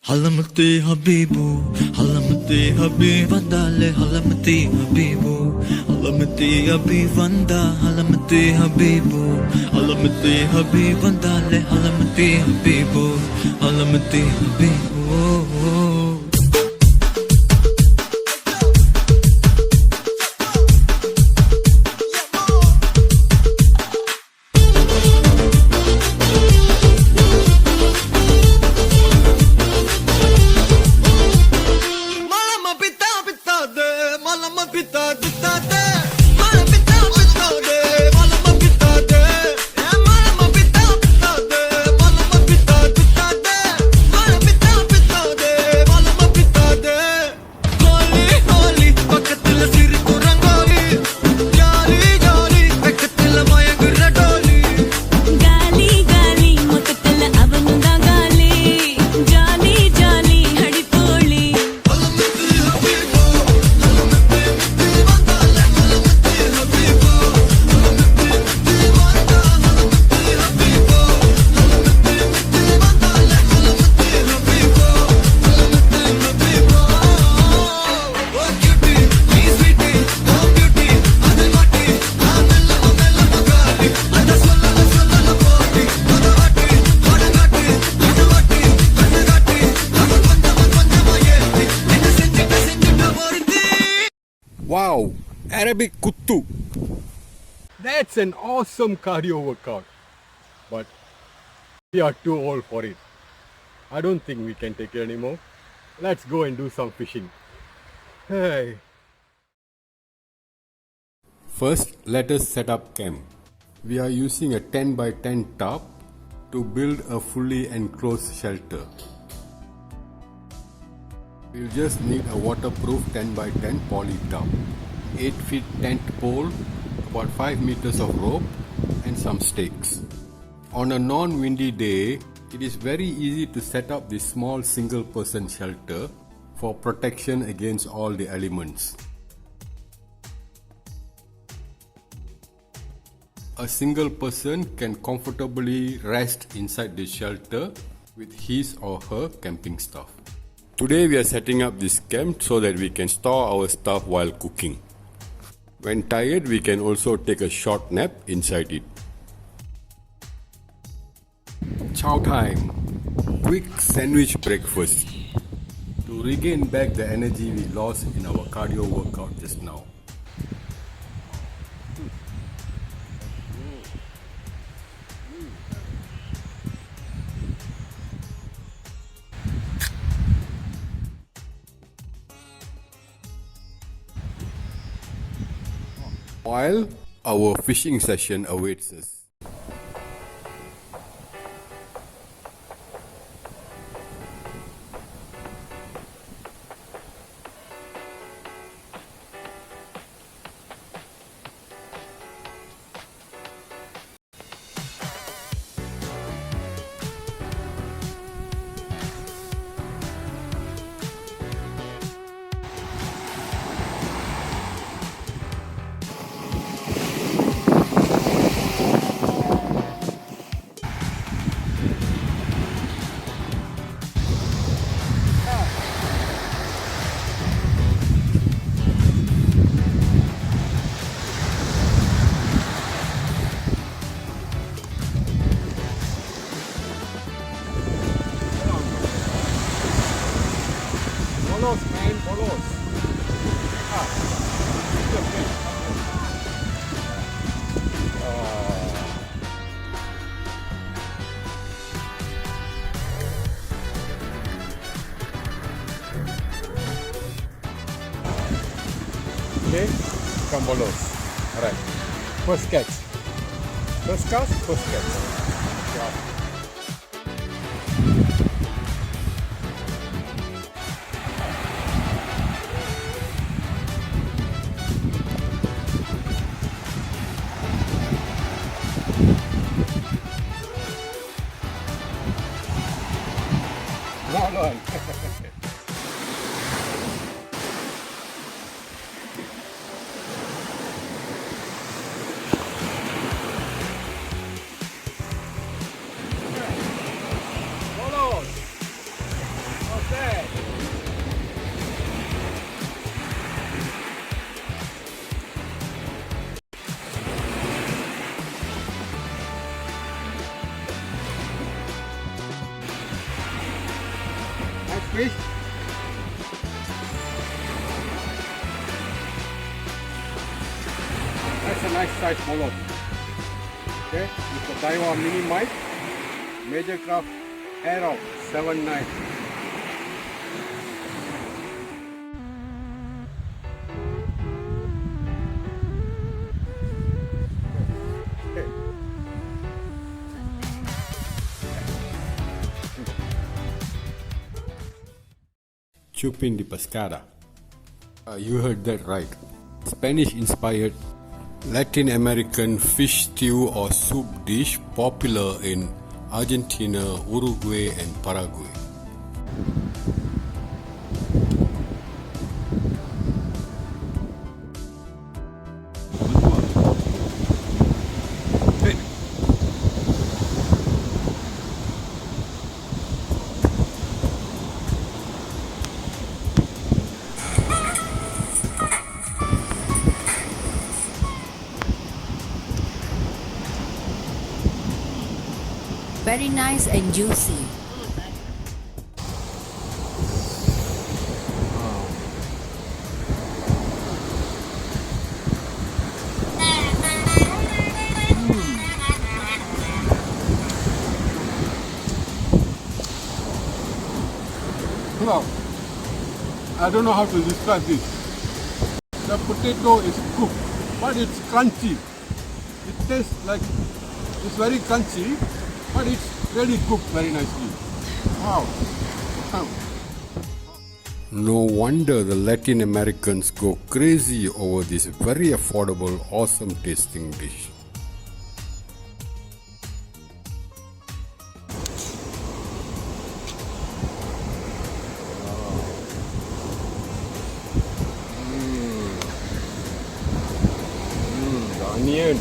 Halamati Habibu, Halamati Habib Vandale, Halamati Habibu, Halamati Habib Vanda, Halamati Habibu, Halamati Habib Vandale, Halamati Habibu, Halamati Habibu. Wow, Arabic Kuthu. That's an awesome cardio workout. But we are too old for it. I don't think we can take it anymore. Let's go and do some fishing. Hey. First, let us set up camp. We are using a 10 by 10 tarp to build a fully enclosed shelter. We'll just need a waterproof 10 by 10 poly tarp, 8 feet tent pole, about 5 meters of rope and some stakes. On a non-windy day, it is very easy to set up this small single person shelter for protection against all the elements. A single person can comfortably rest inside the shelter with his or her camping stuff. Today we are setting up this camp so that we can store our stuff while cooking. When tired, we can also take a short nap inside it. Chow time! Quick sandwich breakfast to regain back the energy we lost in our cardio workout just now. While our fishing session awaits us. Bolos, man, bolos. Okay, come bolos. Alright, first catch. First cast, first catch. Yeah. Hold on. fish. That's a nice size bolo. Okay, it's the Daiwa Mini Mite Major Craft Aero 79. Chupin de Pescada. You heard that right. Spanish-inspired Latin American fish stew or soup dish popular in Argentina, Uruguay and Paraguay. Very nice and juicy. Wow. I don't know how to describe this. The potato is cooked, but it's crunchy. It tastes like it's very crunchy, but it's really cooked very nicely. Wow. No wonder the Latin Americans go crazy over this very affordable, awesome tasting dish. The onion.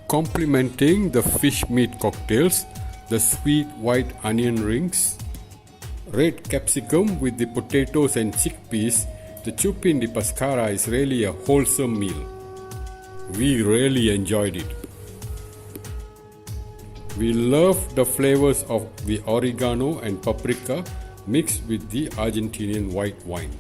Complementing the fish meat cocktails, the sweet white onion rings, red capsicum with the potatoes and chickpeas, the Chupin de Pescada is really a wholesome meal. We really enjoyed it. We love the flavors of the oregano and paprika mixed with the Argentinian white wine.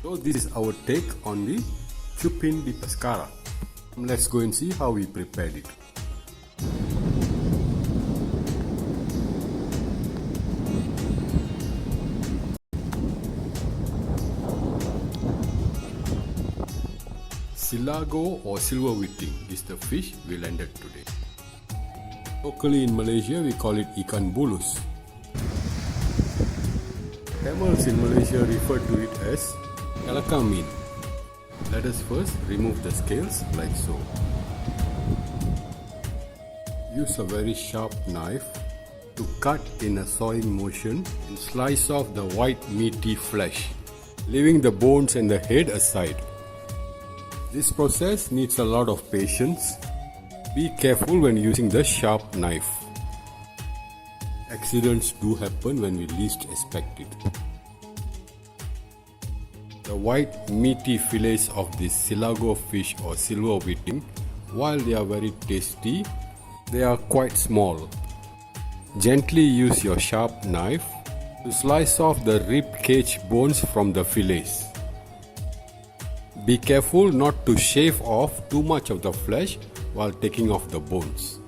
So this is our take on the Chupin de Pescada. Let's go and see how we prepared it. Silago or silver whiting is the fish we landed today. Locally in Malaysia we call it ikan bulus. Tamils in Malaysia refer to it as kalakamin. Let us first remove the scales like so. Use a very sharp knife to cut in a sawing motion and slice off the white meaty flesh, leaving the bones and the head aside. This process needs a lot of patience. Be careful when using the sharp knife. Accidents do happen when we least expect it. The white meaty fillets of this silago fish or silver whiting, while they are very tasty, they are quite small. Gently use your sharp knife to slice off the rib cage bones from the fillets. Be careful not to shave off too much of the flesh while taking off the bones.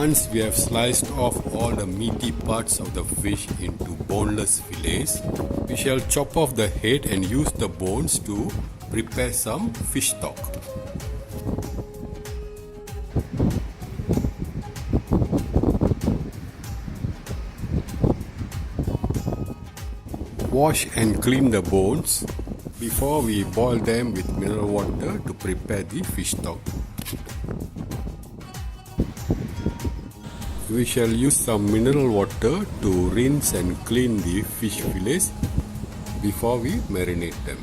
Once we have sliced off all the meaty parts of the fish into boneless fillets, we shall chop off the head and use the bones to prepare some fish stock. Wash and clean the bones before we boil them with mineral water to prepare the fish stock. We shall use some mineral water to rinse and clean the fish fillets before we marinate them.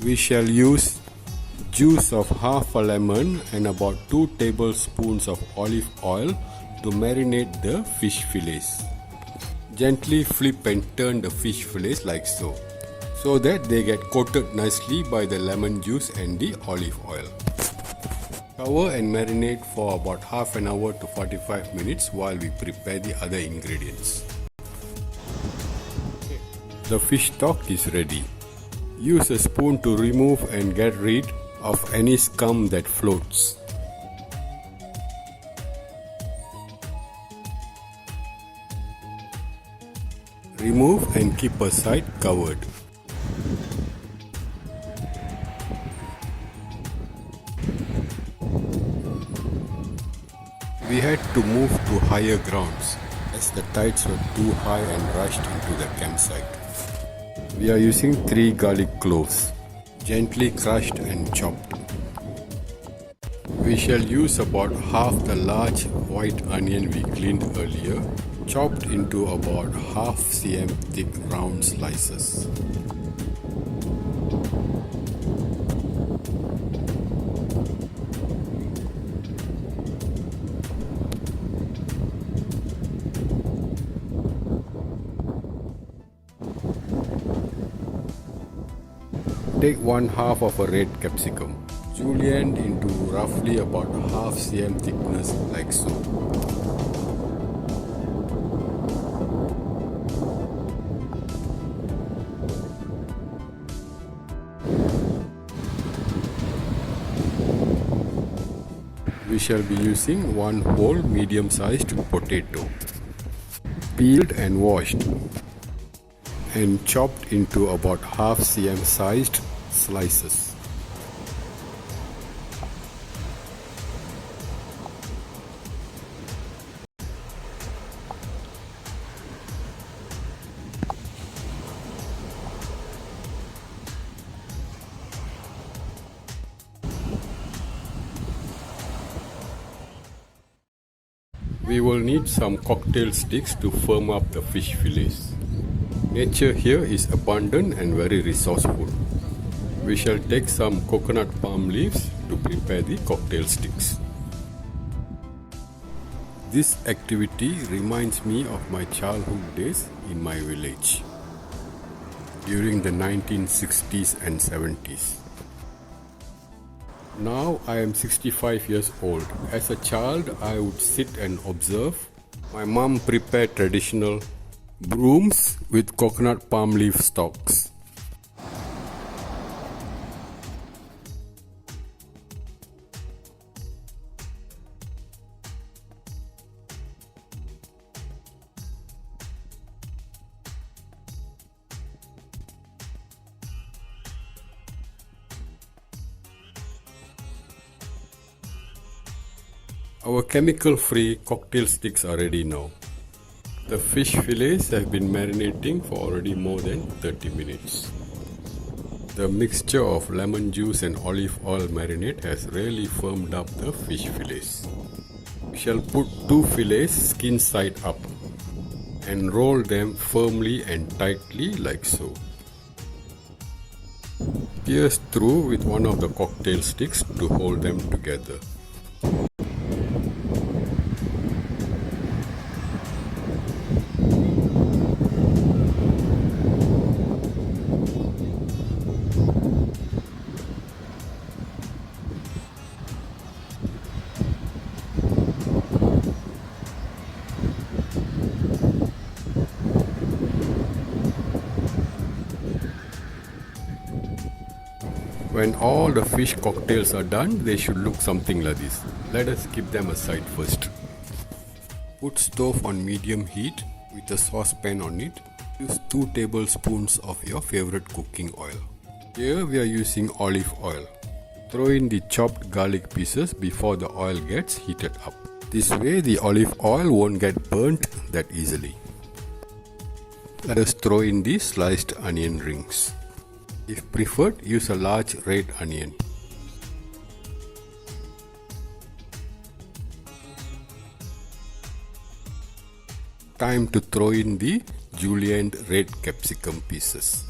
We shall use juice of half a lemon and about 2 tablespoons of olive oil to marinate the fish fillets. Gently flip and turn the fish fillets like so that they get coated nicely by the lemon juice and the olive oil. Cover and marinate for about half an hour to 45 minutes while we prepare the other ingredients. The fish stock is ready. Use a spoon to remove and get rid of any scum that floats. Remove and keep aside covered. We had to move to higher grounds as the tides were too high and rushed into the campsite. We are using 3 garlic cloves, gently crushed and chopped. We shall use about half the large white onion we cleaned earlier, chopped into about half cm thick round slices. Take 1/2 of a red capsicum, julienne into roughly about half cm thickness like so. We shall be using 1 whole medium-sized potato, peeled and washed and chopped into about half cm sized slices. We will need some cocktail sticks to firm up the fish fillets. Nature here is abundant and very resourceful. We shall take some coconut palm leaves to prepare the cocktail sticks. This activity reminds me of my childhood days in my village during the 1960s and 70s. Now I am 65 years old. As a child, I would sit and observe my mom prepare traditional brooms with coconut palm leaf stalks. Our chemical-free cocktail sticks are ready now. The fish fillets have been marinating for already more than 30 minutes. The mixture of lemon juice and olive oil marinade has really firmed up the fish fillets. We shall put 2 fillets skin side up and roll them firmly and tightly like so. Pierce through with one of the cocktail sticks to hold them together. When all the fish cocktails are done, they should look something like this. Let us keep them aside first. Put stove on medium heat with a saucepan on it. Use 2 tablespoons of your favorite cooking oil. Here we are using olive oil. Throw in the chopped garlic pieces before the oil gets heated up. This way the olive oil won't get burnt that easily. Let us throw in the sliced onion rings. If preferred, use a large red onion. Time to throw in the julienne red capsicum pieces.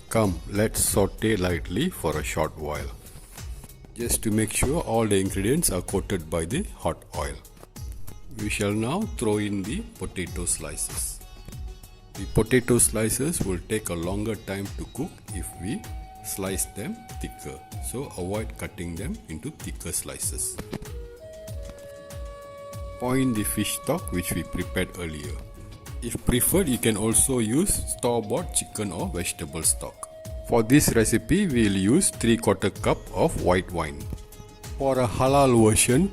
Come, let's saute lightly for a short while, just to make sure all the ingredients are coated by the hot oil. We shall now throw in the potato slices. The potato slices will take a longer time to cook if we slice them thicker, so avoid cutting them into thicker slices. Pour in the fish stock which we prepared earlier. If preferred, you can also use store-bought chicken or vegetable stock. For this recipe, we will use 3/4 cup of white wine. For a halal version,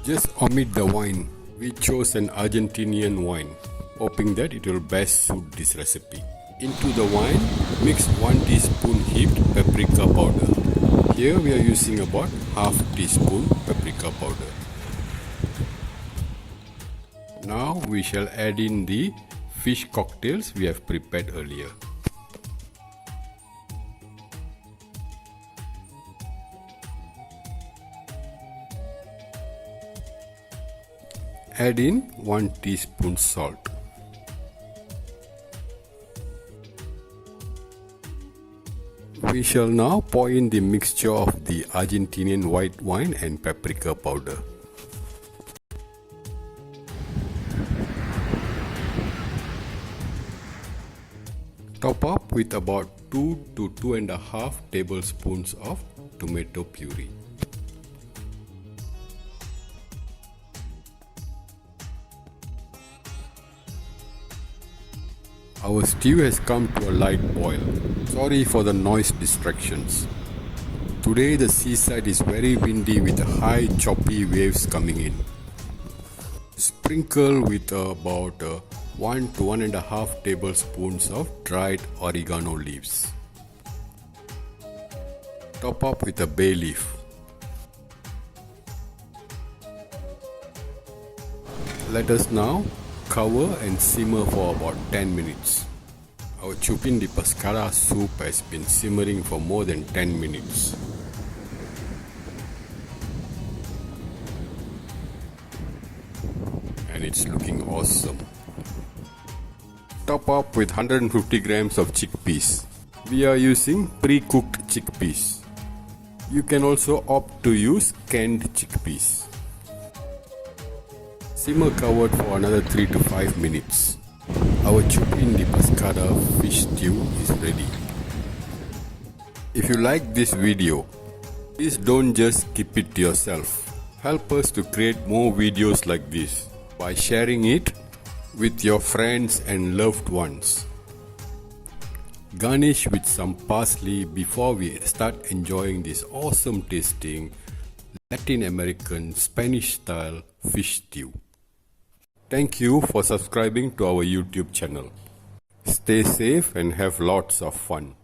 just omit the wine. We chose an Argentinian wine, hoping that it will best suit this recipe. Into the wine, mix 1 teaspoon heaped paprika powder. Here we are using about half teaspoon paprika powder. Now we shall add in the fish cocktails we have prepared earlier. Add in 1 teaspoon salt. We shall now pour in the mixture of the Argentinian white wine and paprika powder. Top up with about 2 to 2.5 tablespoons of tomato puree. Our stew has come to a light boil. Sorry for the noise distractions. Today the seaside is very windy with high choppy waves coming in. Sprinkle with about 1 to 1.5 tablespoons of dried oregano leaves. Top up with a bay leaf. Let us now cover and simmer for about 10 minutes. Our Chupin de Pescada soup has been simmering for more than 10 minutes. And it's looking awesome. Top up with 150 grams of chickpeas. We are using pre-cooked chickpeas. You can also opt to use canned chickpeas. Simmer covered for another 3 to 5 minutes. Our Chupin de Pescada fish stew is ready. If you like this video, please don't just keep it to yourself. Help us to create more videos like this by sharing it with your friends and loved ones. Garnish with some parsley before we start enjoying this awesome tasting Latin American Spanish style fish stew. Thank you for subscribing to our YouTube channel. Stay safe and have lots of fun.